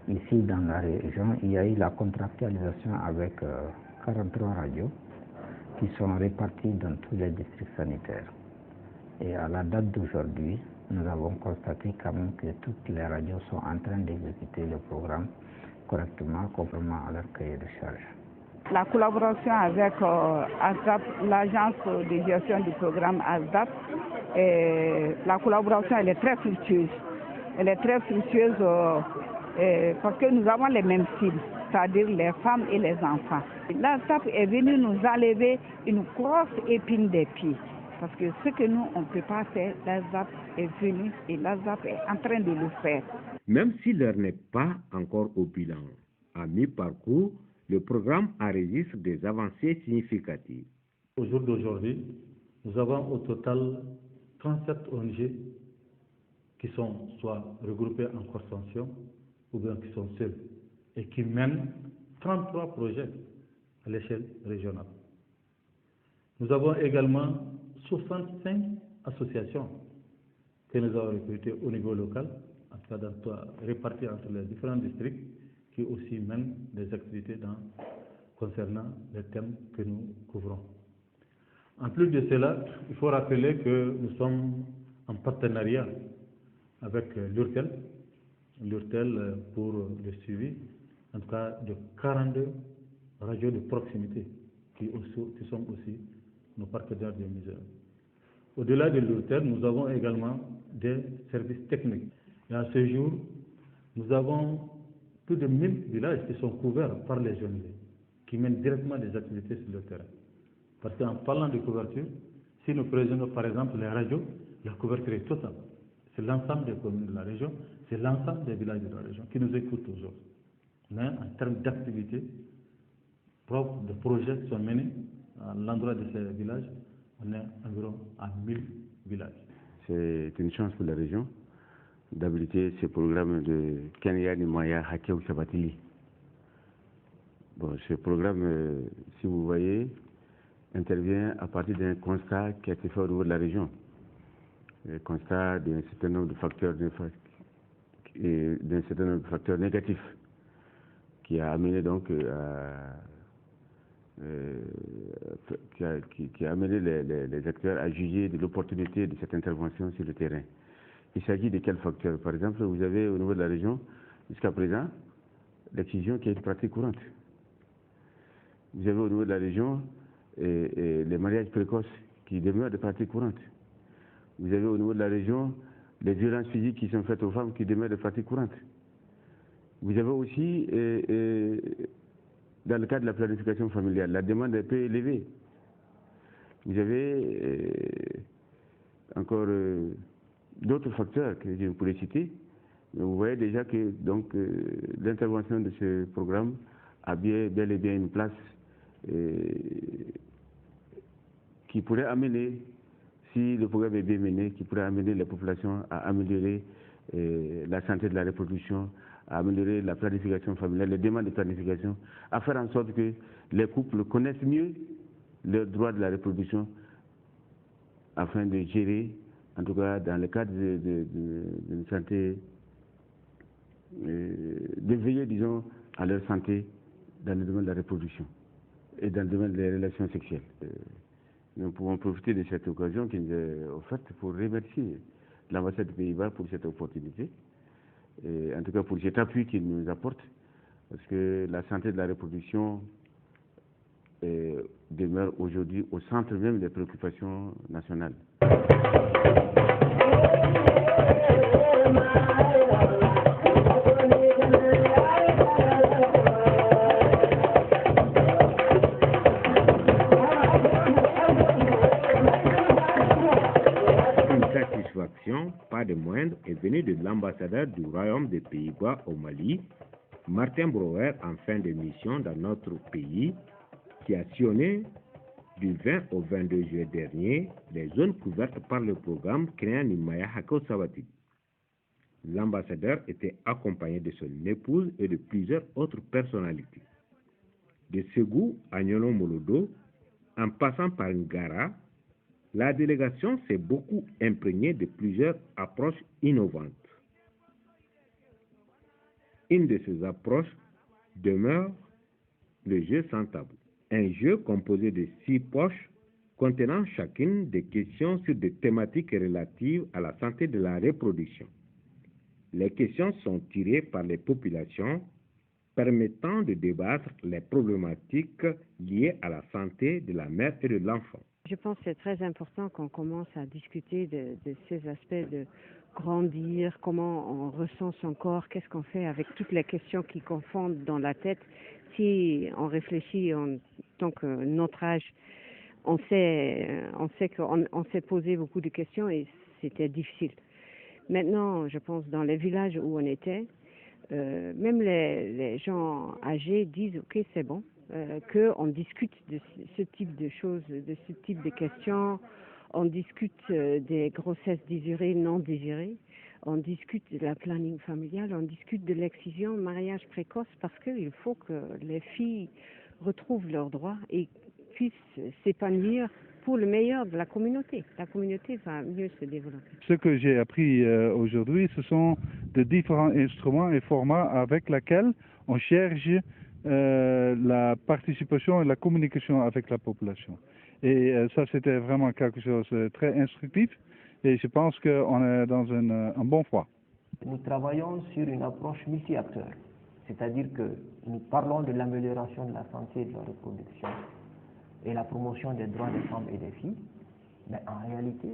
Ici, dans la région, il y a eu la contractualisation avec 43 radios qui sont réparties dans tous les districts sanitaires. Et à la date d'aujourd'hui, nous avons constaté quand même que toutes les radios sont en train d'exécuter le programme correctement, conformément à leur cahier de charge. La collaboration avec ASDAP, l'agence de gestion du programme ASDAP, la collaboration elle est très fructueuse. Elle est très fructueuse parce que nous avons les mêmes cibles, c'est-à-dire les femmes et les enfants. L'ASDAP est venu nous enlever une grosse épine des pieds. Parce que ce que nous, on ne peut pas faire, l'ASDAP est venu et l'ASDAP est en train de le faire. Même si l'heure n'est pas encore au bilan, à mi-parcours, le programme enregistre des avancées significatives. Au jour d'aujourd'hui, nous avons au total 37 ONG qui sont soit regroupées en consortium ou bien qui sont seules et qui mènent 33 projets à l'échelle régionale. Nous avons également 65 associations que nous avons recrutées au niveau local, en tout cas réparties entre les différents districts, qui aussi mènent des activités concernant les thèmes que nous couvrons. En plus de cela, il faut rappeler que nous sommes en partenariat avec l'URTEL pour le suivi, en tout cas de 42 radios de proximité qui sont aussi nos partenaires de mise. Au-delà de l'URTEL, nous avons également des services techniques. Et à ce jour, nous avons plus de 1000 villages qui sont couverts par les jeunes qui mènent directement des activités sur le terrain. Parce qu'en parlant de couverture, si nous prenons par exemple les radios, la couverture est totale. C'est l'ensemble des communes de la région, c'est l'ensemble des villages de la région qui nous écoutent aujourd'hui. Mais en termes d'activités propres, de projets qui sont menés à l'endroit de ces villages, on est environ à 1000 villages. C'est une chance pour la région d'habiliter ce programme de Kenya Nimaya Hakeu Sabatili. Bon, ce programme, si vous voyez, intervient à partir d'un constat qui a été fait au niveau de la région. Le constat d'un certain nombre de facteurs négatifs qui a amené donc qui a amené les acteurs à juger de l'opportunité de cette intervention sur le terrain. Il s'agit de quels facteurs? Par exemple, vous avez au niveau de la région, jusqu'à présent, l'excision qui est une pratique courante. Vous avez au niveau de la région les mariages précoces qui demeurent des pratiques courantes. Vous avez au niveau de la région les violences physiques qui sont faites aux femmes qui demeurent des pratiques courantes. Vous avez aussi, dans le cadre de la planification familiale, la demande est peu élevée. Vous avez encore d'autres facteurs que je pourrais citer, mais vous voyez déjà que donc l'intervention de ce programme a bel et bien une place qui pourrait amener, si le programme est bien mené, qui pourrait amener les populations à améliorer la santé de la reproduction, à améliorer la planification familiale, les demandes de planification, à faire en sorte que les couples connaissent mieux le droit de la reproduction afin de gérer, en tout cas dans le cadre d'une santé, de veiller, disons, à leur santé dans le domaine de la reproduction et dans le domaine des relations sexuelles. Nous pouvons profiter de cette occasion qui nous est offerte pour remercier l'ambassade des Pays-Bas pour cette opportunité, et en tout cas pour cet appui qu'il nous apporte, parce que la santé de la reproduction demeure aujourd'hui au centre même des préoccupations nationales. Pas de moindre est venue de l'ambassadeur du Royaume des Pays-Bas au Mali, Martin Brouwer, en fin de mission dans notre pays, qui a sillonné du 20 au 22 juillet dernier les zones couvertes par le programme Kénéani Maya Hakou Sabati. L'ambassadeur était accompagné de son épouse et de plusieurs autres personnalités. De Ségou à Nyolo Molodo, en passant par Ngara, la délégation s'est beaucoup imprégnée de plusieurs approches innovantes. Une de ces approches demeure le jeu sans tabou, un jeu composé de 6 poches contenant chacune des questions sur des thématiques relatives à la santé de la reproduction. Les questions sont tirées par les populations, permettant de débattre les problématiques liées à la santé de la mère et de l'enfant. Je pense que c'est très important qu'on commence à discuter de ces aspects de grandir, comment on ressent son corps, qu'est-ce qu'on fait avec toutes les questions qui confondent dans la tête. Si on réfléchit en tant que notre âge, on sait qu'on s'est posé beaucoup de questions et c'était difficile. Maintenant, je pense dans les villages où on était, même les gens âgés disent ok, c'est bon. Qu'on discute de ce type de choses, de ce type de questions. On discute des grossesses désirées, non désirées. On discute de la planning familiale, on discute de l'excision, mariage précoce, parce qu'il faut que les filles retrouvent leurs droits et puissent s'épanouir pour le meilleur de la communauté. La communauté va mieux se développer. Ce que j'ai appris aujourd'hui, ce sont de différents instruments et formats avec lesquels on cherche la participation et la communication avec la population. Et ça, c'était vraiment quelque chose de très instructif et je pense qu'on est dans un bon foi. Nous travaillons sur une approche multi-acteurs, c'est-à-dire que nous parlons de l'amélioration de la santé et de la reproduction et la promotion des droits des femmes et des filles, mais en réalité,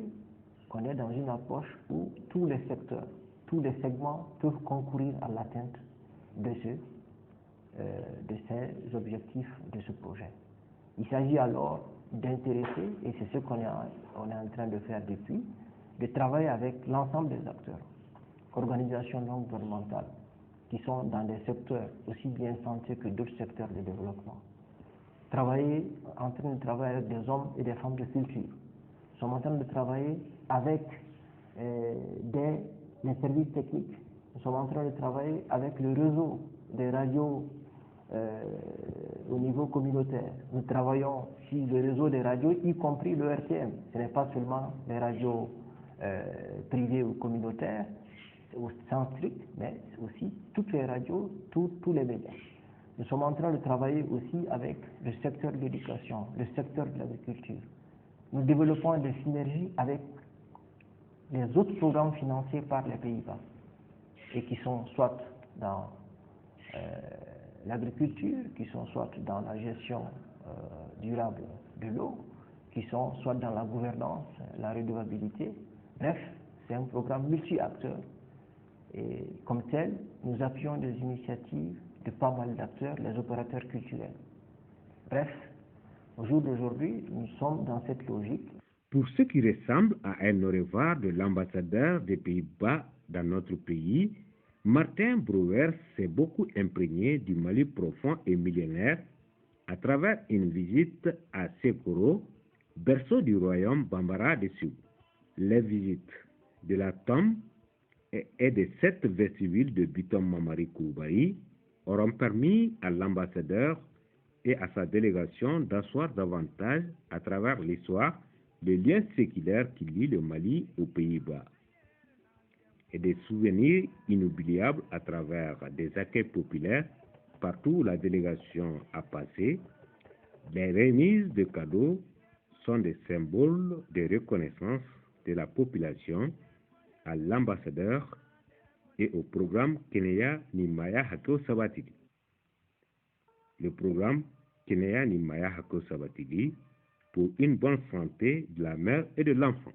on est dans une approche où tous les secteurs, tous les segments peuvent concourir à l'atteinte de ces objectifs de ce projet. Il s'agit alors d'intéresser, et c'est ce qu'on est en train de faire depuis, de travailler avec l'ensemble des acteurs, organisations non gouvernementales, qui sont dans des secteurs aussi bien santé que d'autres secteurs de développement. En train de travailler avec des hommes et des femmes de culture. Nous sommes en train de travailler avec les services techniques. Nous sommes en train de travailler avec le réseau des radios au niveau communautaire. Nous travaillons sur le réseau des radios, y compris le RTM. Ce n'est pas seulement les radios privées ou communautaires, au sens strict, mais aussi toutes les radios, tous les médias. Nous sommes en train de travailler aussi avec le secteur de l'éducation, le secteur de l'agriculture. Nous développons des synergies avec les autres programmes financés par les Pays-Bas et qui sont soit dans l'agriculture, qui sont soit dans la gestion durable de l'eau, qui sont soit dans la gouvernance, la redevabilité. Bref, c'est un programme multi-acteurs et comme tel, nous appuyons des initiatives de pas mal d'acteurs, les opérateurs culturels. Bref, au jour d'aujourd'hui, nous sommes dans cette logique. Pour ce qui ressemble à un au revoir de l'ambassadeur des Pays-Bas dans notre pays, Martin Brouwer s'est beaucoup imprégné du Mali profond et millénaire à travers une visite à Sekoro, berceau du royaume Bambara de Ségou. Les visites de la tombe et de 7 vestibules de Bitom Mamari Koulibaly auront permis à l'ambassadeur et à sa délégation d'asseoir davantage, à travers l'histoire, le lien séculaire qui lie le Mali aux Pays-Bas et des souvenirs inoubliables à travers des accueils populaires partout où la délégation a passé. Les remises de cadeaux sont des symboles de reconnaissance de la population à l'ambassadeur et au programme Keneya Nimaya Hako Sabatili. Le programme Keneya Nimaya Hako Sabatili pour une bonne santé de la mère et de l'enfant.